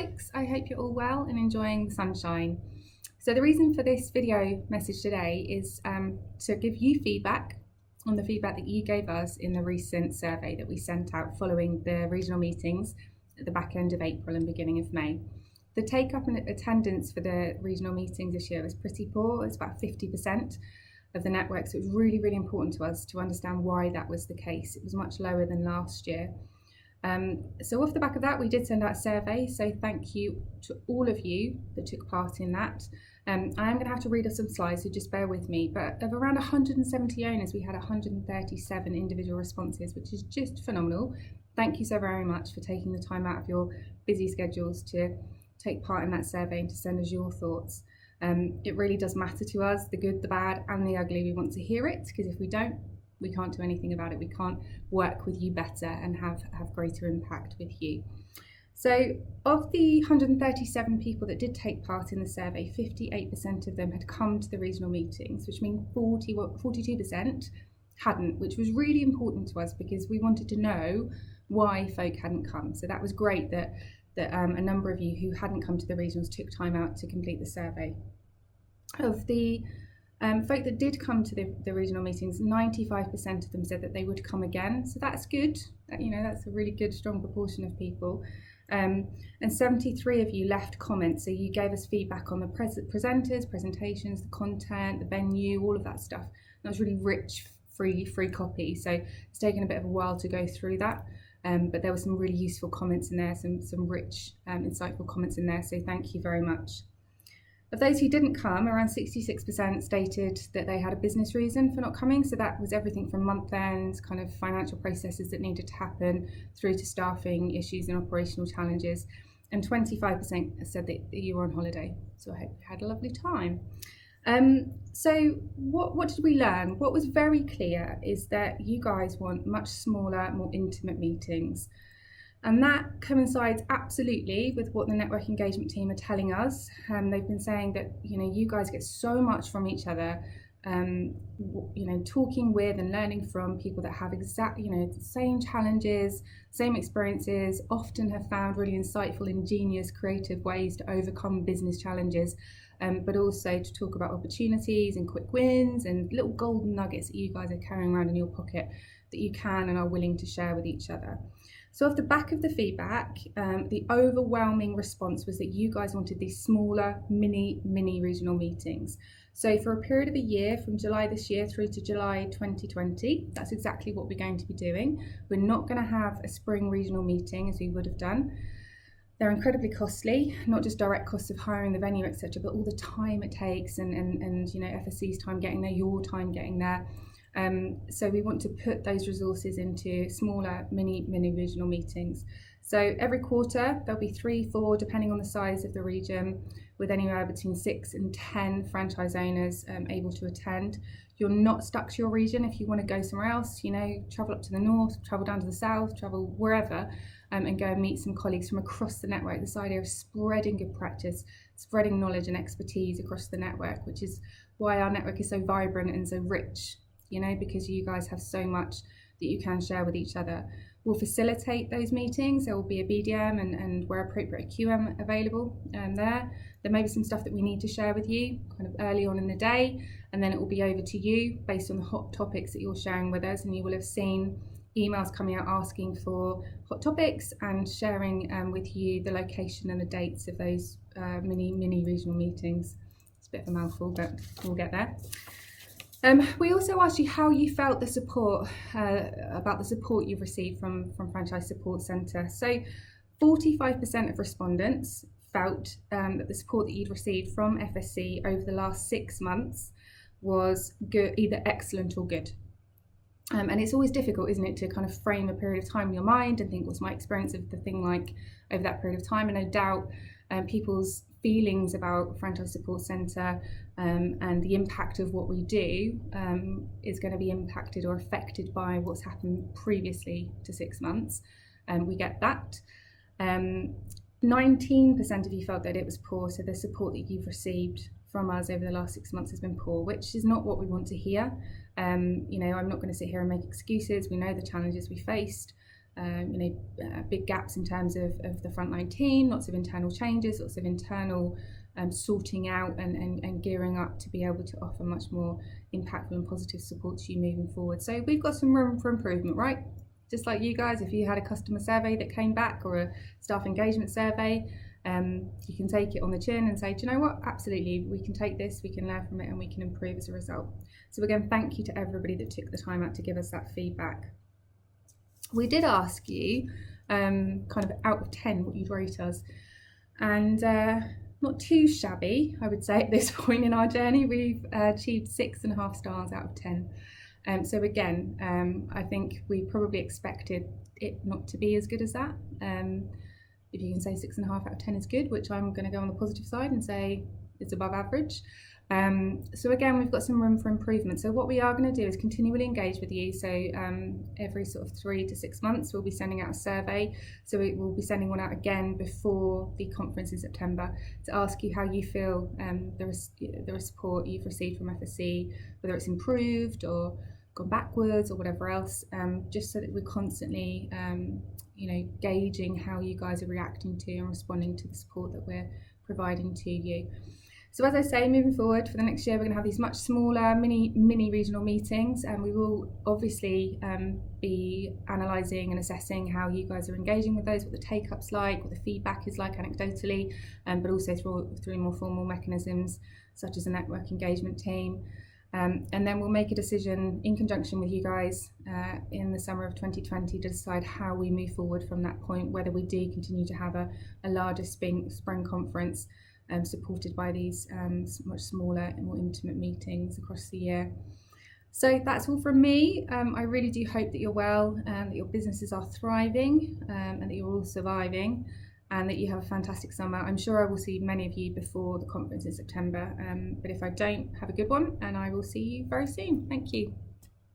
folks, I hope you're all well and enjoying the sunshine. So the reason for this video message today is to give you feedback on the feedback that you gave us in the recent survey that we sent out following the regional meetings at the back end of April and beginning of May. The take-up and attendance for the regional meetings this year was pretty poor. It's about 50% of the network, so it was really, really important to us to understand why that was the case. It was much lower than last year. So off the back of that, we did send out a survey, so thank you to all of you that took part in that. I am going to have to read us some slides, so just bear with me, but of around 170 owners, we had 137 individual responses, which is just phenomenal. Thank you so very much for taking the time out of your busy schedules to take part in that survey and to send us your thoughts. It really does matter to us, the good, the bad and the ugly. We want to hear it, because if we don't, we can't do anything about it. We can't work with you better and have greater impact with you. So of the 137 people that did take part in the survey, 58% of them had come to the regional meetings, which means 42% hadn't, which was really important to us because we wanted to know why folk hadn't come. So that was great that a number of you who hadn't come to the regionals took time out to complete the survey. Of the folk that did come to the regional meetings, 95% of them said that they would come again. So that's good. That's a really good, strong proportion of people. And 73 of you left comments. So you gave us feedback on the presenters, presentations, the content, the venue, all of that stuff. And that was really rich, free copy. So it's taken a bit of a while to go through that. But there were some really useful comments in there, some rich, insightful comments in there. So thank you very much. Of those who didn't come, around 66% stated that they had a business reason for not coming. So that was everything from month ends, kind of financial processes that needed to happen, through to staffing issues and operational challenges. And 25% said that you were on holiday. So I hope you had a lovely time. So what did we learn? What was very clear is that you guys want much smaller, more intimate meetings. And that coincides absolutely with what the network engagement team are telling us. They've been saying that, you guys get so much from each other, talking with and learning from people that have the same challenges, same experiences, often have found really insightful, ingenious, creative ways to overcome business challenges, but also to talk about opportunities and quick wins and little golden nuggets that you guys are carrying around in your pocket that you can and are willing to share with each other. So off the back of the feedback, the overwhelming response was that you guys wanted these smaller, mini regional meetings. So for a period of a year, from July this year through to July 2020, that's exactly what we're going to be doing. We're not going to have a spring regional meeting as we would have done. They're incredibly costly, not just direct costs of hiring the venue, etc., but all the time it takes and FSC's time getting there, your time getting there. So we want to put those resources into smaller mini regional meetings. So every quarter there'll be 3-4, depending on the size of the region, with anywhere between 6 and 10 franchise owners able to attend. You're not stuck to your region. If you want to go somewhere else, travel up to the north, travel down to the south, travel wherever, and go and meet some colleagues from across the network. This idea of spreading good practice, spreading knowledge and expertise across the network, which is why our network is so vibrant and so rich. Because you guys have so much that you can share with each other. We'll facilitate those meetings. There will be a BDM and where appropriate, a QM available there. There may be some stuff that we need to share with you kind of early on in the day, and then it will be over to you based on the hot topics that you're sharing with us. And you will have seen emails coming out asking for hot topics and sharing with you the location and the dates of those mini regional meetings. It's a bit of a mouthful, but we'll get there. We also asked you how you felt the support, about the support you've received from Franchise Support Centre. So 45% of respondents felt that the support that you'd received from FSC over the last 6 months was good, either excellent or good. And it's always difficult, isn't it, to kind of frame a period of time in your mind and think, what's my experience of the thing like over that period of time? And no doubt people's feelings about Franchise Support Centre and the impact of what we do is going to be impacted or affected by what's happened previously to 6 months. We get that. 19% of you felt that it was poor, so the support that you've received from us over the last 6 months has been poor, which is not what we want to hear. I'm not going to sit here and make excuses. We know the challenges we faced. big gaps in terms of the frontline team, lots of internal changes, lots of internal sorting out and gearing up to be able to offer much more impactful and positive support to you moving forward. So we've got some room for improvement, right? Just like you guys, if you had a customer survey that came back or a staff engagement survey, you can take it on the chin and say, do you know what, absolutely, we can take this, we can learn from it, and we can improve as a result. So again, thank you to everybody that took the time out to give us that feedback. We did ask you kind of out of 10 what you'd rate us, and not too shabby, I would say, at this point in our journey. We've achieved 6.5 stars out of 10. So again, I think we probably expected it not to be as good as that. If you can say 6.5 out of 10 is good, which I'm going to go on the positive side and say it's above average. So again, we've got some room for improvement. So what we are going to do is continually engage with you. So every sort of 3 to 6 months, we'll be sending out a survey. So we'll be sending one out again before the conference in September to ask you how you feel the support you've received from FSC, whether it's improved or gone backwards or whatever else, just so that we're constantly gauging how you guys are reacting to and responding to the support that we're providing to you. So as I say, moving forward for the next year, we're going to have these much smaller mini regional meetings, and we will obviously be analysing and assessing how you guys are engaging with those, what the take-up's like, what the feedback is like anecdotally, but also through more formal mechanisms such as a network engagement team. And then we'll make a decision in conjunction with you guys in the summer of 2020 to decide how we move forward from that point, whether we do continue to have a larger spring conference supported by these much smaller and more intimate meetings across the year. So that's all from me. I really do hope that you're well, that your businesses are thriving, and that you're all surviving, and that you have a fantastic summer. I'm sure I will see many of you before the conference in September, but if I don't, have a good one, and I will see you very soon. Thank you.